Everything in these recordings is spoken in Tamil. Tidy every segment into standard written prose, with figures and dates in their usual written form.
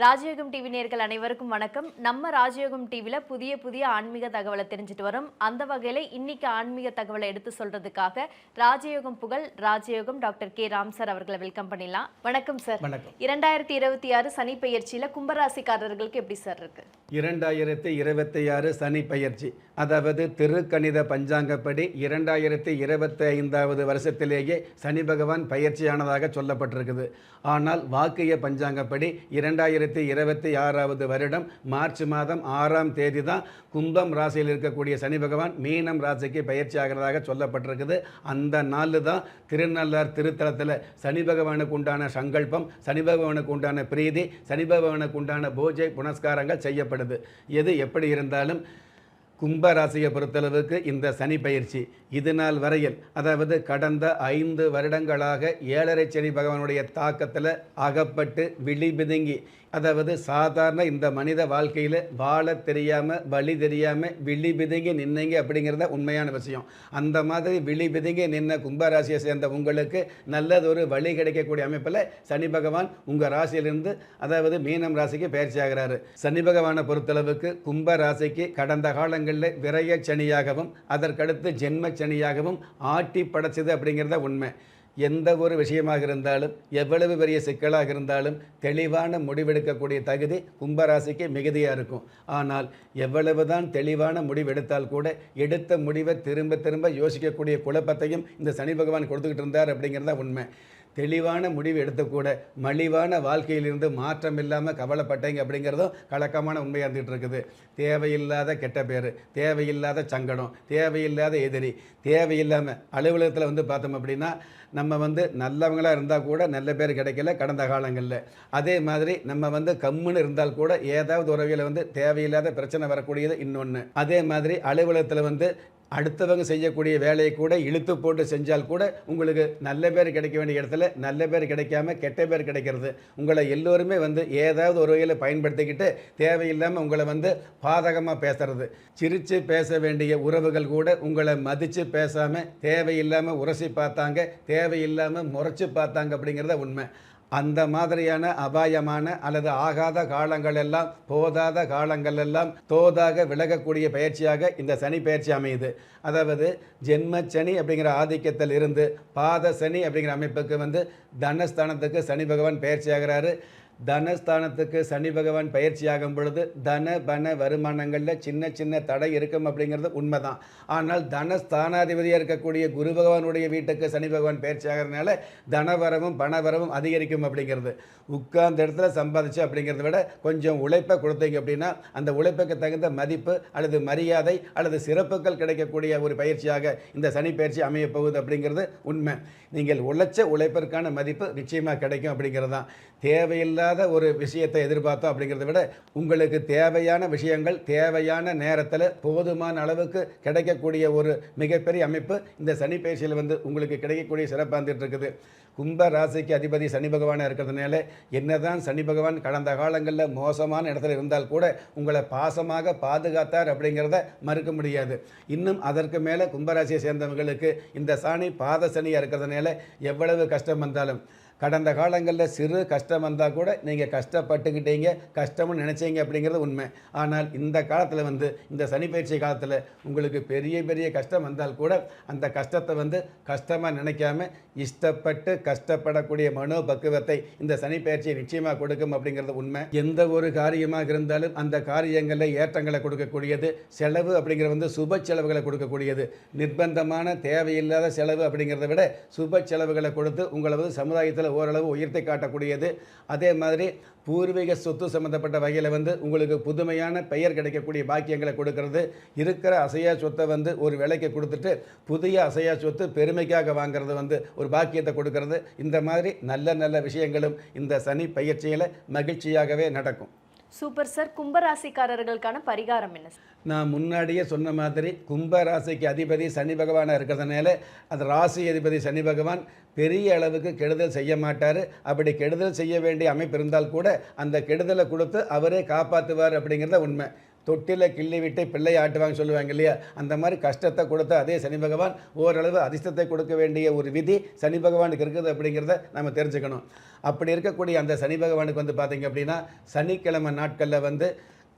ராஜயோகம் டிவி நேயர்கள் அனைவருக்கும் வணக்கம். நம்ம ராஜயோகம் டிவில புதிய புதிய ஆன்மீக தகவலை தெரிஞ்சுட்டு வரோம். அந்த வகையில இன்னைக்கு ஆன்மீக தகவலை எடுத்து சொல்றதுக்காக ராஜயோகம் புகழ் ராஜயோகம் டாக்டர் கே ராம் சார் அவர்களை வெல்கம் பண்ணிடலாம். வணக்கம் சார். வணக்கம். 2026 சனி பெயர்ச்சியில கும்பராசிக்காரர்களுக்கு எப்படி சார் இருக்கு? 2026 சனி பெயர்ச்சி, அதாவது திருக்கணித பஞ்சாங்கப்படி 2025வது வருஷத்திலேயே சனி பகவான் பயிற்சியானதாக சொல்லப்பட்டிருக்குது. ஆனால் வாக்கிய பஞ்சாங்கப்படி 2026வது வருடம் மார்ச் மாதம் 6ஆம் தேதி தான் கும்பம் ராசியில் இருக்கக்கூடிய சனி பகவான் மீனம் ராசிக்கு பயிற்சி ஆகிறதாக சொல்லப்பட்டிருக்குது. அந்த நாள் தான் திருநள்ளார் திருத்தலத்தில் சனி பகவானுக்கு உண்டான சங்கல்பம், சனி பகவானுக்கு உண்டான பிரீதி, சனி பகவானுக்கு உண்டான பூஜை புனஸ்காரங்கள் செய்யப்படுது. எது எப்படி இருந்தாலும் கும்பராசியை பொறுத்தளவுக்கு இந்த சனி பயிற்சி இது நாள் வரையில், அதாவது கடந்த 5 வருடங்களாக 7.5 சனி பகவானுடைய தாக்கத்தில் அகப்பட்டு விழி பிதுங்கி, அதாவது சாதாரண இந்த மனித வாழ்க்கையில் வாழ தெரியாமல் வழி தெரியாமல் விழி பிதுங்கி நின்னீங்க அப்படிங்கிறத உண்மையான விஷயம். அந்த மாதிரி விழி பிதுங்கி நின்ன கும்பராசியை சேர்ந்த உங்களுக்கு நல்லதொரு வழி கிடைக்கக்கூடிய அமைப்பில் சனி பகவான் உங்கள் ராசியிலிருந்து, அதாவது மீனம் ராசிக்கு பயிற்சி ஆகிறாரு. சனி பகவானை பொறுத்தளவுக்கு கும்ப ராசிக்கு கடந்த காலங்களில் விரய சனியாகவும் அதற்கடுத்து ஜென்ம சனியாகவும் ஆட்டி படைச்சது அப்படிங்கிறத உண்மை. எந்த ஒரு விஷயமாக இருந்தாலும், எவ்வளவு பெரிய சிக்கலாக இருந்தாலும் தெளிவான முடிவெடுக்கக்கூடிய தகுதி கும்பராசிக்கு மிகுதியாக இருக்கும். ஆனால் எவ்வளவு தான் தெளிவான முடிவெடுத்தால் கூட எடுத்த முடிவை திரும்ப திரும்ப யோசிக்கக்கூடிய குழப்பத்தையும் இந்த சனி பகவான் கொடுத்துக்கிட்டு இருந்தார் அப்படிங்கிறத உண்மை. தெளிவான முடிவு எடுத்துக்கூட மலிவான வாழ்க்கையிலிருந்து மாற்றம் இல்லாமல் கவலைப்பட்டீங்க அப்படிங்கிறதும் கலக்கமான உண்மையாக இருந்துகிட்டு இருக்குது. தேவையில்லாத கெட்ட பேர், தேவையில்லாத சங்கடம், தேவையில்லாத எதிரி, தேவையில்லாமல் அலுவலகத்தில் பார்த்தோம் அப்படின்னா நம்ம நல்லவங்களாக இருந்தால் கூட நல்ல பேர் கிடைக்கல கடந்த காலங்களில். அதே மாதிரி நம்ம கம்முன்னு இருந்தால் கூட ஏதாவது உறவில் தேவையில்லாத பிரச்சனை வரக்கூடியது இன்னொன்று. அதே மாதிரி அலுவலகத்தில் அடுத்தவங்க செய்யக்கூடிய வேலையை கூட இழுத்து போட்டு செஞ்சால் கூட உங்களுக்கு நல்ல பேர் கிடைக்க வேண்டிய இடத்துல நல்ல பேர் கிடைக்காம கெட்ட பேர் கிடைக்கிறது. உங்களை எல்லோருமே ஏதாவது ஒரு வகையில் பயன்படுத்திக்கிட்டு தேவையில்லாமல் உங்களை பாதகமாக பேசுறது. சிரித்து பேச வேண்டிய உறவுகள் கூட உங்களை மதித்து பேசாமல் தேவையில்லாமல் உரசி பார்த்தாங்க, தேவையில்லாமல் முறைச்சி பார்த்தாங்க அப்படிங்கிறத உண்மை. அந்த மாதிரியான அபாயமான அல்லது ஆகாத காலங்கள் எல்லாம் போதாத காலங்கள் எல்லாம் தோதாக விலகக்கூடிய பயிற்சியாக இந்த சனி பயிற்சி அமையுது. அதாவது ஜென்ம சனி அப்படிங்கிற ஆதிக்கத்தில் இருந்து பாத சனி அப்படிங்கிற அமைப்புக்கு தனஸ்தானத்துக்கு சனி பகவான் பயிற்சி ஆகிறாரு. தனஸ்தானத்துக்கு சனி பகவான் பயிற்சியாகும் பொழுது தன பண வருமானங்களில் சின்ன சின்ன தடை இருக்கும் அப்படிங்கிறது உண்மைதான். ஆனால் தனஸ்தானாதிபதியாக இருக்கக்கூடிய குரு பகவானுடைய வீட்டுக்கு சனி பகவான் பயிற்சி ஆகிறதுனால தனவரவும் பணவரவும் அதிகரிக்கும் அப்படிங்கிறது. உட்கார்ந்த இடத்துல சம்பாதிச்சு அப்படிங்கிறத விட கொஞ்சம் உழைப்பை கொடுத்தீங்க அப்படின்னா அந்த உழைப்புக்கு தகுந்த மதிப்பு அல்லது மரியாதை அல்லது சிறப்புகள் கிடைக்கக்கூடிய ஒரு பயிற்சியாக இந்த சனி பயிற்சி அமைய போகுது அப்படிங்கிறது உண்மை. நீங்கள் உழைச்ச உழைப்பிற்கான மதிப்பு நிச்சயமாக கிடைக்கும் அப்படிங்கிறது தான். தேவையில்லாத ஒரு விஷயத்தை எதிர்பார்த்தோம் அப்படிங்கிறத விட உங்களுக்கு தேவையான விஷயங்கள் தேவையான நேரத்தில் போதுமான அளவுக்கு கிடைக்கக்கூடிய ஒரு மிகப்பெரிய அமைப்பு இந்த சனி பயிற்சியில் உங்களுக்கு கிடைக்கக்கூடிய சிறப்பாக இருந்துட்டு இருக்குது. கும்ப ராசிக்கு அதிபதி சனி பகவானாக இருக்கிறதுனால என்னதான் சனி பகவான் கடந்த காலங்களில் மோசமான இடத்துல இருந்தால் கூட உங்களை பாசமாக பாதுகாத்தார் அப்படிங்கிறத மறுக்க முடியாது. இன்னும் அதற்கு மேலே கும்பராசியை சேர்ந்தவங்களுக்கு இந்த சனி பாத சனியாக இருக்கிறதுனால எவ்வளவு கஷ்டம் வந்தாலும், கடந்த காலங்களில் சிறு கஷ்டம் வந்தால் கூட நீங்கள் கஷ்டப்பட்டுக்கிட்டீங்க, கஷ்டம்னு நினச்சிங்க அப்படிங்கிறது உண்மை. ஆனால் இந்த காலத்தில் இந்த சனி பயிற்சி காலத்தில் உங்களுக்கு பெரிய பெரிய கஷ்டம் வந்தால் கூட அந்த கஷ்டத்தை கஷ்டமாக நினைக்காம இஷ்டப்பட்டு கஷ்டப்படக்கூடிய மனோபக்குவத்தை இந்த சனி பயிற்சியை நிச்சயமாக கொடுக்கும் அப்படிங்கிறது உண்மை. எந்த ஒரு காரியமாக இருந்தாலும் அந்த காரியங்களில் ஏற்றங்களை கொடுக்கக்கூடியது. செலவு அப்படிங்கிறது சுப செலவுகளை கொடுக்கக்கூடியது. நிர்பந்தமான தேவையில்லாத செலவு அப்படிங்கிறத விட சுப செலவுகளை கொடுத்து உங்களை சமுதாயத்தில் ஓரளவு உயர்த்தி காட்டக்கூடியது. அதே மாதிரி பூர்வீக சொத்து சம்மந்தப்பட்ட வகையில் உங்களுக்கு புதுமையான பெயர் கிடைக்கக்கூடிய பாக்கியங்களை கொடுக்கறது. இருக்கிற அசையா சொத்தை ஒரு விலைக்கு கொடுத்துட்டு புதிய அசையா சொத்து பெருமைக்காக வாங்கிறது ஒரு பாக்கியத்தை கொடுக்கறது. இந்த மாதிரி நல்ல நல்ல விஷயங்களும் இந்த சனி பயிற்சியில் மகிழ்ச்சியாகவே நடக்கும். Super sir. கும்பராசிக்காரர்களுக்கான பரிகாரம் என்ன? நான் முன்னாடியே சொன்ன மாதிரி கும்பராசிக்கு அதிபதி சனி பகவானாக இருக்கிறதுனால அது ராசி அதிபதி சனி பகவான் பெரிய அளவுக்கு கெடுதல் செய்ய மாட்டார். அப்படி கெடுதல் செய்ய வேண்டிய அமைப்பு இருந்தால் கூட அந்த கெடுதலை கொடுத்து அவரே காப்பாற்றுவார் அப்படிங்கிறத உண்மை. தொட்டில கிள்ளி விட்டு பிள்ளை ஆட்டுவாங்க சொல்லுவாங்க இல்லையா, அந்த மாதிரி கஷ்டத்தை கொடுத்த அதே சனி பகவான் ஓரளவு அதிர்ஷ்டத்தை கொடுக்க வேண்டிய ஒரு விதி சனி பகவானுக்கு இருக்குது அப்படிங்கிறத நம்ம தெரிஞ்சுக்கணும். அப்படி இருக்கக்கூடிய அந்த சனி பகவானுக்கு வந்து பார்த்தீங்க அப்படின்னா சனிக்கிழமை நாட்களில் வந்து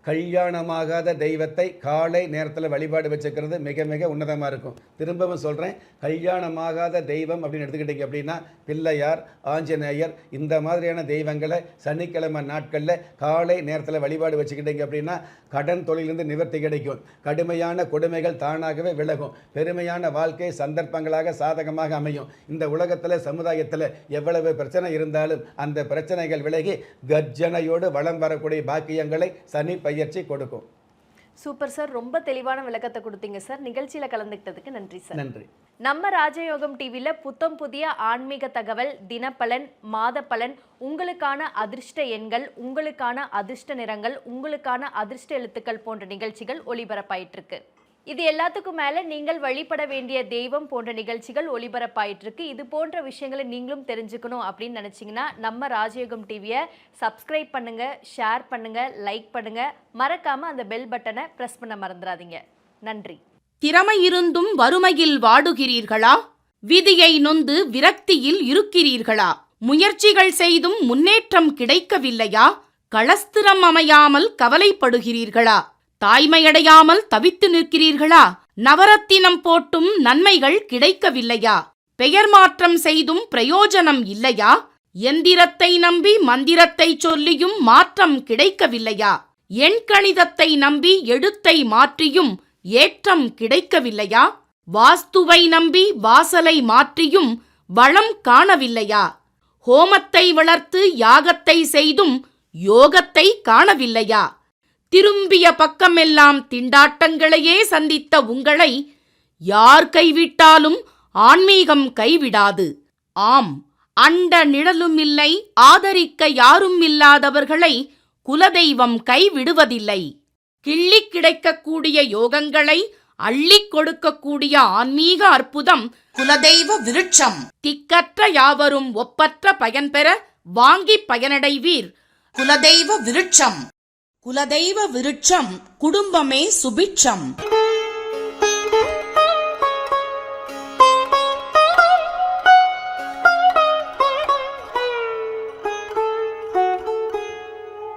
கல்யாணமாகாத தெய்வத்தை காலை நேரத்தில் வழிபாடு வச்சுக்கிறது மிக மிக உன்னதமாக இருக்கும். திரும்பவும் சொல்கிறேன், கல்யாணமாகாத தெய்வம் அப்படின்னு எடுத்துக்கிட்டிங்க அப்படின்னா பிள்ளையார், ஆஞ்சநேயர் இந்த மாதிரியான தெய்வங்களை சனிக்கிழமை நாட்களில் காலை நேரத்தில் வழிபாடு வச்சுக்கிட்டிங்க அப்படின்னா கடன் தொழிலிருந்து நிவர்த்தி கிடைக்கும், கடுமையான கொடுமைகள் தானாகவே விலகும், பெருமையான வாழ்க்கை சந்தர்ப்பங்களாக சாதகமாக அமையும். இந்த உலகத்தில் சமுதாயத்தில் எவ்வளவு பிரச்சனை இருந்தாலும் அந்த பிரச்சனைகள் விலகி கர்ஜனையோடு வளம் வரக்கூடிய பாக்கியங்களை சனி பயிற்சி கொடுக்கும். சூப்பர் சார், ரொம்ப தெளிவான விளக்கத்தை கொடுத்தீங்க சார். நிகழ்ச்சியில கலந்துக்கிட்டதுக்கு நன்றி சார். நன்றி. நம்ம ராஜயோகம் டிவியில் புத்தம் புதிய ஆன்மீக தகவல், தினப்பலன், மாத பலன், உங்களுக்கான அதிர்ஷ்ட எண்கள், உங்களுக்கான அதிர்ஷ்ட நிறங்கள், உங்களுக்கான அதிர்ஷ்ட எழுத்துக்கள் போன்ற நிகழ்ச்சிகள் ஒளிபரப்பாயிட்டு இருக்கு. இது எல்லாத்துக்கும் மேலே நீங்கள் வழிபட வேண்டிய தெய்வம் போன்ற நிகழ்ச்சிகள் ஒளிபரப்பாயிட்டு இருக்கு. இது போன்ற விஷயங்களை நீங்களும் தெரிஞ்சுக்கணும் அப்படின்னு நினச்சிங்கன்னா நம்ம ராஜயோகம் டிவியை சப்ஸ்கிரைப் பண்ணுங்க, ஷேர் பண்ணுங்க, லைக் பண்ணுங்க, மறக்காம அந்த பெல் பட்டனை ப்ரெஸ் பண்ண மறந்துடாதீங்க. நன்றி. திறமை இருந்தும் வறுமையில் வாடுகிறீர்களா? விதியை நொந்து விரக்தியில் இருக்கிறீர்களா? முயற்சிகள் செய்தும் முன்னேற்றம் கிடைக்கவில்லையா? களஸ்திரம் அமையாமல் கவலைப்படுகிறீர்களா? தாய்மையடையாமல் தவித்து நிற்கிறீர்களா? நவரத்தினம் போட்டும் நன்மைகள் கிடைக்கவில்லையா? பெயர் மாற்றம் செய்தும் பிரயோஜனம் இல்லையா? எந்திரத்தை நம்பி மந்திரத்தை சொல்லியும் மாற்றம் கிடைக்கவில்லையா? எண்கணிதத்தை நம்பி எழுத்தை மாற்றியும் ஏற்றம் கிடைக்கவில்லையா? வாஸ்துவை நம்பி வாசலை மாற்றியும் வளம் காணவில்லையா? ஹோமத்தை வளர்த்து யாகத்தை செய்தும் யோகத்தை காணவில்லையா? திரும்பிய பக்கமெல்லாம் திண்டாட்டங்களையே சந்தித்த உங்களை யார் கைவிட்டாலும் ஆன்மீகம் கைவிடாது. ஆம், அண்ட நிழலுமில்லை, ஆதரிக்க யாரும் இல்லாதவர்களை குலதெய்வம் கைவிடுவதில்லை. கிள்ளிக் கிடைக்கக்கூடிய யோகங்களை அள்ளிக் கொடுக்கக்கூடிய ஆன்மீக அற்புதம் குலதெய்வ விருட்சம். திக்கற்ற யாவரும் ஒப்பற்ற பயன்பெற வாங்கி பயனடைவீர். குலதெய்வ விருட்சம். குலதெய்வ விருட்சம், குடும்பமே சுபிட்சம்.